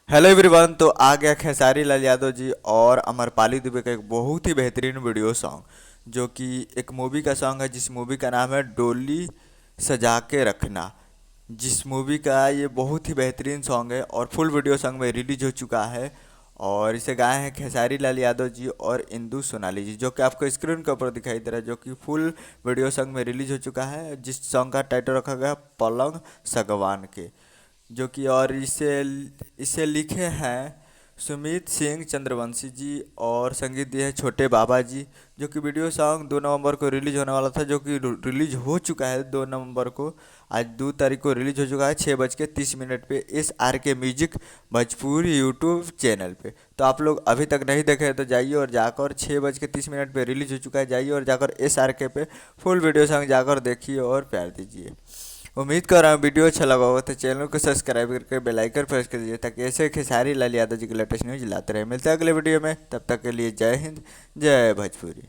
Hello everyone. तो आ गया खेसारी लाल यादव जी और अमरपाली दुबे का एक बहुत ही बेहतरीन वीडियो सॉन्ग, जो कि एक मूवी का सॉन्ग है जिस मूवी का नाम है डोली सजा के रखना। जिस मूवी का ये बहुत ही बेहतरीन सॉन्ग है और फुल वीडियो सॉन्ग में रिलीज हो चुका है। और इसे गाए हैं खेसारी लाल यादव जी और इंदु सोनाली जी, जो कि आपको स्क्रीन के ऊपर दिखाई दे रहा है, जो कि फुल वीडियो सॉन्ग में रिलीज हो चुका है। जिस सॉन्ग का टाइटल रखा गया पलंग सगवान के, जो कि और इसे इसे लिखे हैं सुमित सिंह चंद्रवंशी जी और संगीत दिए हैं छोटे बाबा जी। जो कि वीडियो सॉन्ग 2 नवंबर को रिलीज होने वाला था, जो कि रिलीज हो चुका है 2 नवंबर को। आज 2 तारीख को रिलीज हो चुका है 6:30 पे SRK music Bhojpuri YouTube channel पे। तो आप लोग अभी तक नहीं देखे हैं तो जाइए और जाकर 6:30 पे रिलीज हो चुका है, जाइए और जाकर SRK पे फुल वीडियो सॉन्ग जाकर देखिए और प्यार दीजिए। उम्मीद कर रहा हूँ वीडियो अच्छा लगा होगा, तो चैनल को सब्सक्राइब करके बेल आइकन प्रेस कर दीजिए, ताकि ऐसे खेसारी लाल यादव जी के लेटेस्ट न्यूज लाते रहे। मिलते हैं अगले वीडियो में, तब तक के लिए जय हिंद, जय भोजपुरी।